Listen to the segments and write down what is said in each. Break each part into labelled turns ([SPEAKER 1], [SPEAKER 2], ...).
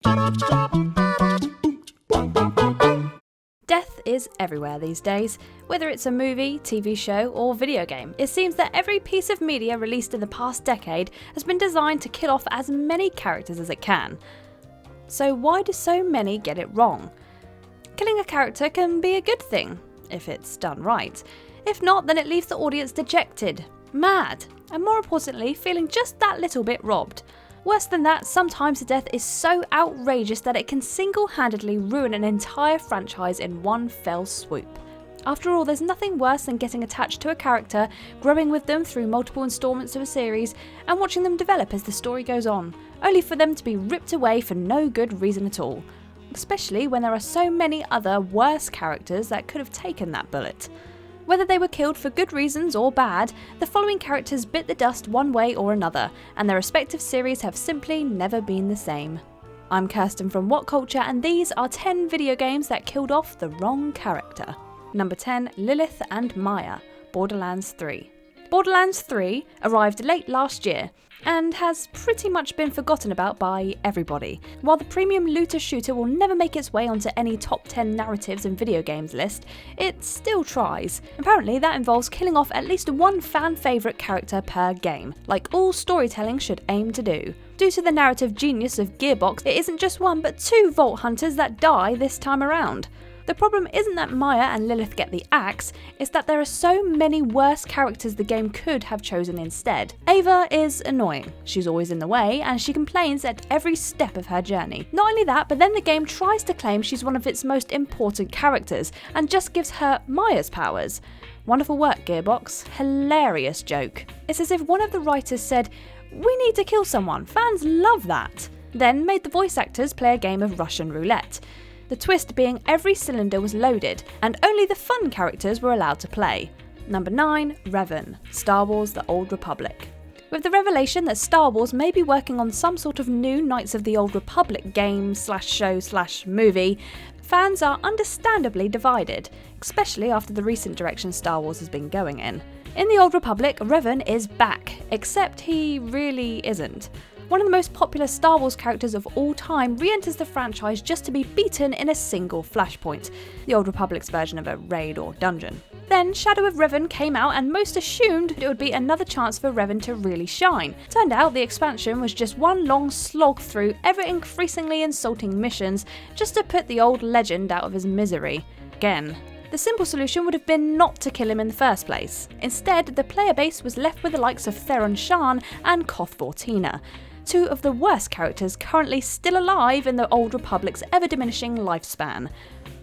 [SPEAKER 1] Death is everywhere these days. Whether it's a movie, TV show, or video game, it seems that every piece of media released in the past decade has been designed to kill off as many characters as it can. So why do so many get it wrong? Killing a character can be a good thing, if it's done right. If not, then it leaves the audience dejected, mad, and more importantly, feeling just that little bit robbed. Worse than that, sometimes the death is so outrageous that it can single-handedly ruin an entire franchise in one fell swoop. After all, there's nothing worse than getting attached to a character, growing with them through multiple installments of a series, and watching them develop as the story goes on, only for them to be ripped away for no good reason at all. Especially when there are so many other worse characters that could have taken that bullet. Whether they were killed for good reasons or bad, the following characters bit the dust one way or another, and their respective series have simply never been the same. I'm Kirsten from What Culture, and these are 10 video games that killed off the wrong character. Number 10, Lilith and Maya, Borderlands 3. Borderlands 3 arrived late last year, and has pretty much been forgotten about by everybody. While the premium looter shooter will never make its way onto any top 10 narratives and video games list, it still tries. Apparently that involves killing off at least one fan favourite character per game, like all storytelling should aim to do. Due to the narrative genius of Gearbox, it isn't just one but two Vault Hunters that die this time around. The problem isn't that Maya and Lilith get the axe, it's that there are so many worse characters the game could have chosen instead. Ava is annoying, she's always in the way, and she complains at every step of her journey. Not only that, but then the game tries to claim she's one of its most important characters, and just gives her Maya's powers. Wonderful work, Gearbox. Hilarious joke. It's as if one of the writers said, "We need to kill someone, fans love that," then made the voice actors play a game of Russian roulette. The twist being every cylinder was loaded, and only the fun characters were allowed to play. Number 9, Revan, Star Wars The Old Republic. With the revelation that Star Wars may be working on some sort of new Knights of the Old Republic game / show / movie, fans are understandably divided, especially after the recent direction Star Wars has been going in. In the Old Republic, Revan is back, except he really isn't. One of the most popular Star Wars characters of all time re-enters the franchise just to be beaten in a single flashpoint, the Old Republic's version of a raid or dungeon. Then Shadow of Revan came out and most assumed it would be another chance for Revan to really shine. Turned out the expansion was just one long slog through ever-increasingly insulting missions just to put the old legend out of his misery. Again. The simple solution would have been not to kill him in the first place. Instead, the player base was left with the likes of Theron Shan and Koth Vortina, two of the worst characters currently still alive in the Old Republic's ever-diminishing lifespan.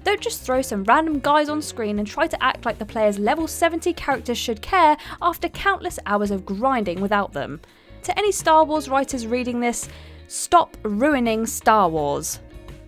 [SPEAKER 1] Don't just throw some random guys on screen and try to act like the player's level 70 characters should care after countless hours of grinding without them. To any Star Wars writers reading this, stop ruining Star Wars.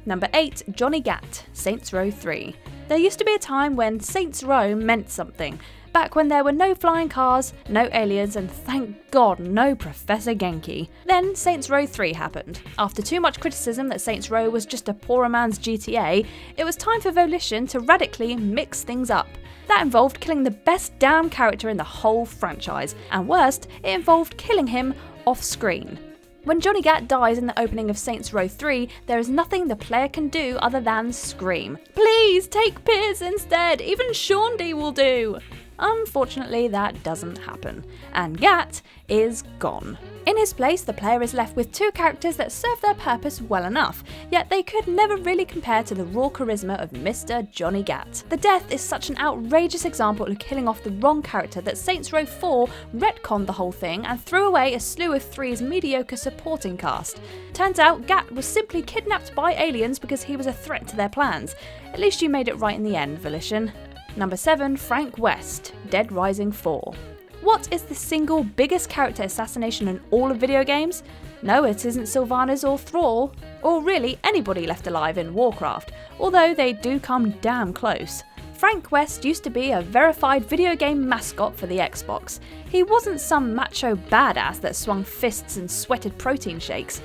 [SPEAKER 1] Number 8, Johnny Gat, Saints Row 3. There used to be a time when Saints Row meant something. Back when there were no flying cars, no aliens, and thank God no Professor Genki. Then Saints Row 3 happened. After too much criticism that Saints Row was just a poorer man's GTA, it was time for Volition to radically mix things up. That involved killing the best damn character in the whole franchise, and worst, it involved killing him off screen. When Johnny Gat dies in the opening of Saints Row 3, there is nothing the player can do other than scream, "Please take Piers instead, even Shaundy will do!" Unfortunately, that doesn't happen, and Gat is gone. In his place, the player is left with two characters that serve their purpose well enough, yet they could never really compare to the raw charisma of Mr. Johnny Gat. The death is such an outrageous example of killing off the wrong character that Saints Row 4 retconned the whole thing and threw away a slew of 3's mediocre supporting cast. Turns out Gat was simply kidnapped by aliens because he was a threat to their plans. At least you made it right in the end, Volition. Number 7, Frank West, Dead Rising 4. What is the single biggest character assassination in all of video games? No, it isn't Sylvanas or Thrall, or really anybody left alive in Warcraft, although they do come damn close. Frank West used to be a verified video game mascot for the Xbox. He wasn't some macho badass that swung fists and sweated protein shakes.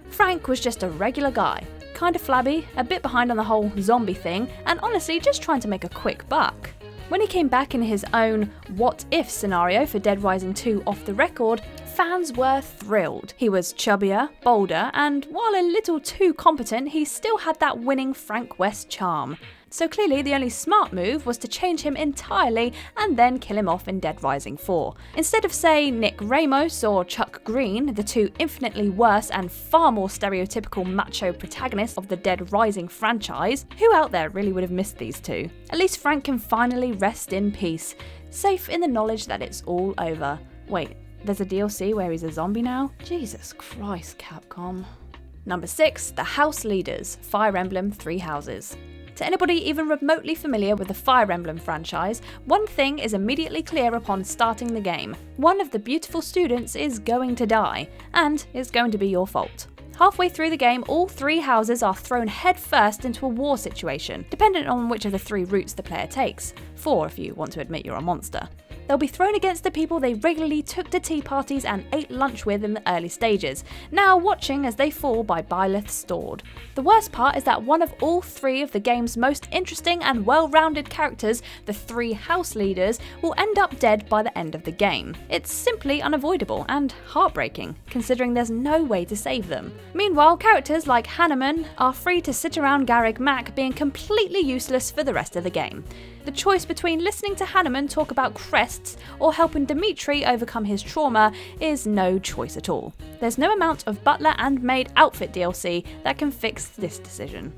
[SPEAKER 1] Frank was just a regular guy, kinda flabby, a bit behind on the whole zombie thing, and honestly just trying to make a quick buck. When he came back in his own what-if scenario for Dead Rising 2 off the record, fans were thrilled. He was chubbier, bolder, and while a little too competent, he still had that winning Frank West charm. So clearly the only smart move was to change him entirely and then kill him off in Dead Rising 4. Instead of, say, Nick Ramos or Chuck Green, the two infinitely worse and far more stereotypical macho protagonists of the Dead Rising franchise, who out there really would have missed these two? At least Frank can finally rest in peace, safe in the knowledge that it's all over. Wait, there's a DLC where he's a zombie now? Jesus Christ, Capcom. Number 6, the House Leaders, Fire Emblem Three Houses. To anybody even remotely familiar with the Fire Emblem franchise, one thing is immediately clear upon starting the game. One of the beautiful students is going to die, and it's going to be your fault. Halfway through the game, all three houses are thrown headfirst into a war situation, dependent on which of the three routes the player takes. 4 if you want to admit you're a monster. They'll be thrown against the people they regularly took to tea parties and ate lunch with in the early stages, now watching as they fall by Byleth Stord. The worst part is that one of all three of the game's most interesting and well-rounded characters, the three house leaders, will end up dead by the end of the game. It's simply unavoidable and heartbreaking, considering there's no way to save them. Meanwhile, characters like Hanneman are free to sit around Garreg Mach being completely useless for the rest of the game. The choice between listening to Hanneman talk about crests or helping Dimitri overcome his trauma is no choice at all. There's no amount of butler and maid outfit DLC that can fix this decision.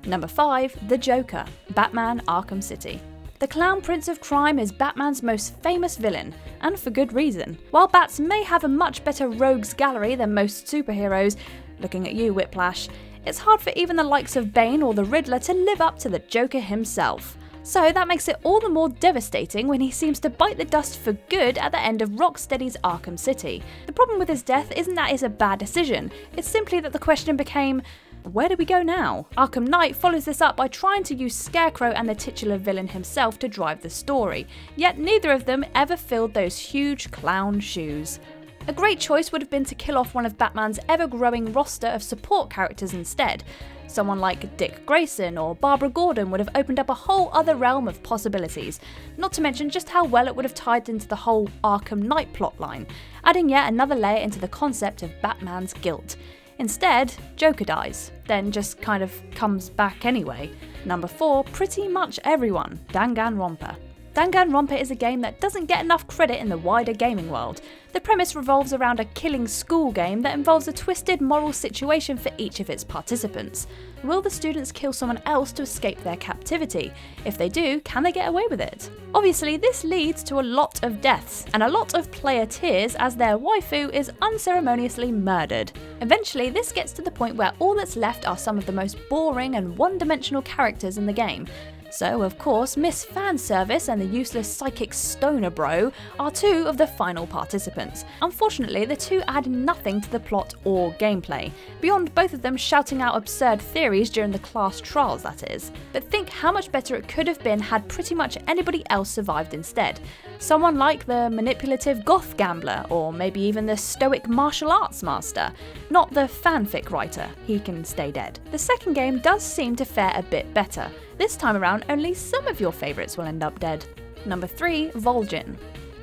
[SPEAKER 1] Number 5, The Joker, Batman Arkham City. The Clown Prince of Crime is Batman's most famous villain, and for good reason. While Bats may have a much better rogues gallery than most superheroes, looking at you, Whiplash, it's hard for even the likes of Bane or the Riddler to live up to the Joker himself. So that makes it all the more devastating when he seems to bite the dust for good at the end of Rocksteady's Arkham City. The problem with his death isn't that it's a bad decision, it's simply that the question became, where do we go now? Arkham Knight follows this up by trying to use Scarecrow and the titular villain himself to drive the story, yet neither of them ever filled those huge clown shoes. A great choice would have been to kill off one of Batman's ever-growing roster of support characters instead. Someone like Dick Grayson or Barbara Gordon would have opened up a whole other realm of possibilities, not to mention just how well it would have tied into the whole Arkham Knight plotline, adding yet another layer into the concept of Batman's guilt. Instead, Joker dies, then just kind of comes back anyway. Number 4, pretty much everyone, Danganronpa. Danganronpa is a game that doesn't get enough credit in the wider gaming world. The premise revolves around a killing school game that involves a twisted moral situation for each of its participants. Will the students kill someone else to escape their captivity? If they do, can they get away with it? Obviously, this leads to a lot of deaths, and a lot of player tears as their waifu is unceremoniously murdered. Eventually, this gets to the point where all that's left are some of the most boring and one-dimensional characters in the game. So, of course, Miss Fanservice and the useless psychic Stoner Bro are two of the final participants. Unfortunately, the two add nothing to the plot or gameplay, beyond both of them shouting out absurd theories during the class trials, that is. But think how much better it could have been had pretty much anybody else survived instead. Someone like the manipulative goth gambler, or maybe even the stoic martial arts master. Not the fanfic writer, he can stay dead. The second game does seem to fare a bit better. This time around, only some of your favourites will end up dead. Number 3, Vol'jin,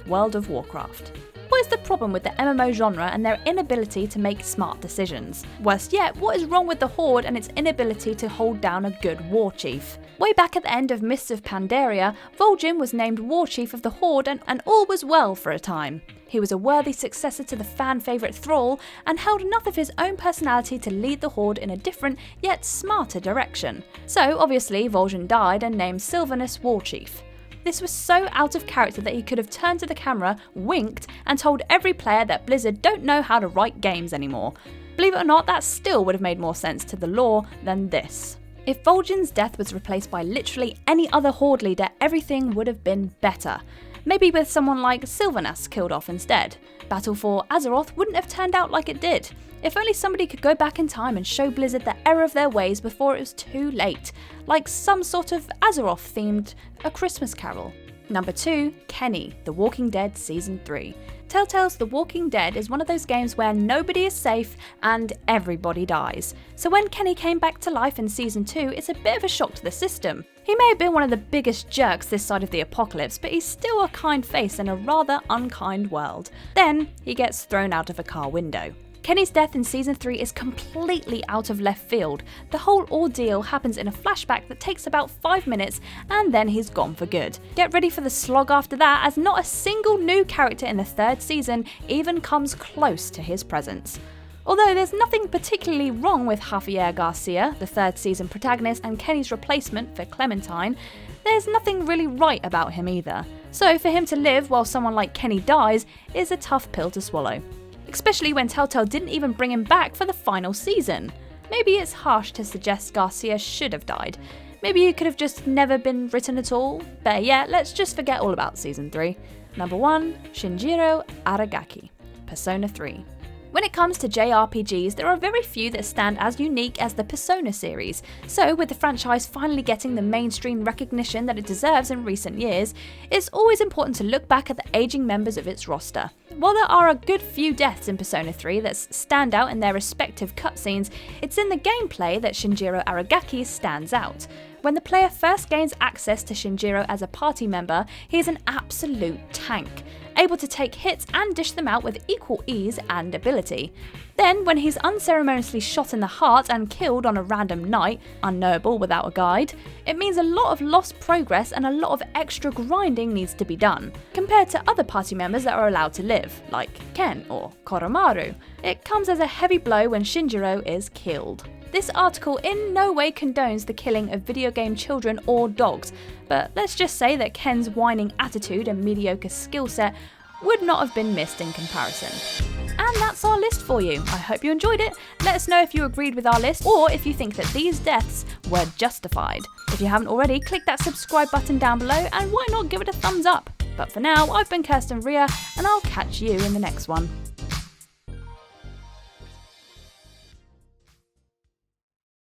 [SPEAKER 1] World of Warcraft. What is the problem with the MMO genre and their inability to make smart decisions? Worst yet, what is wrong with the Horde and its inability to hold down a good war chief? Way back at the end of Mists of Pandaria, Vol'jin was named war chief of the Horde and all was well for a time. He was a worthy successor to the fan favourite Thrall and held enough of his own personality to lead the Horde in a different yet smarter direction. So obviously Vol'jin died and named Sylvanas war chief. This was so out of character that he could have turned to the camera, winked, and told every player that Blizzard don't know how to write games anymore. Believe it or not, that still would have made more sense to the lore than this. If Vol'jin's death was replaced by literally any other Horde leader, everything would have been better. Maybe with someone like Sylvanas killed off instead. Battle for Azeroth wouldn't have turned out like it did. If only somebody could go back in time and show Blizzard the error of their ways before it was too late, like some sort of Azeroth-themed A Christmas Carol. Number 2, Kenny, The Walking Dead Season 3. Telltale's The Walking Dead is one of those games where nobody is safe and everybody dies. So when Kenny came back to life in Season 2, it's a bit of a shock to the system. He may have been one of the biggest jerks this side of the apocalypse, but he's still a kind face in a rather unkind world. Then he gets thrown out of a car window. Kenny's death in Season 3 is completely out of left field. The whole ordeal happens in a flashback that takes about 5 minutes and then he's gone for good. Get ready for the slog after that, as not a single new character in the 3rd season even comes close to his presence. Although there's nothing particularly wrong with Javier Garcia, the 3rd season protagonist and Kenny's replacement for Clementine, there's nothing really right about him either. So for him to live while someone like Kenny dies is a tough pill to swallow. Especially when Telltale didn't even bring him back for the final season. Maybe it's harsh to suggest Garcia should have died. Maybe he could have just never been written at all. Better yet, let's just forget all about Season 3. Number 1, Shinjiro Aragaki, Persona 3. When it comes to JRPGs, there are very few that stand as unique as the Persona series, so with the franchise finally getting the mainstream recognition that it deserves in recent years, it's always important to look back at the aging members of its roster. While there are a good few deaths in Persona 3 that stand out in their respective cutscenes, it's in the gameplay that Shinjiro Aragaki stands out. When the player first gains access to Shinjiro as a party member, he is an absolute tank, able to take hits and dish them out with equal ease and ability. Then, when he's unceremoniously shot in the heart and killed on a random night, unknowable without a guide, it means a lot of lost progress and a lot of extra grinding needs to be done, compared to other party members that are allowed to live, like Ken or Koromaru. It comes as a heavy blow when Shinjiro is killed. This article in no way condones the killing of video game children or dogs, but let's just say that Ken's whining attitude and mediocre skill set would not have been missed in comparison. And that's our list for you. I hope you enjoyed it. Let us know if you agreed with our list or if you think that these deaths were justified. If you haven't already, click that subscribe button down below and why not give it a thumbs up. But for now, I've been Kirsten Ria and I'll catch you in the next one.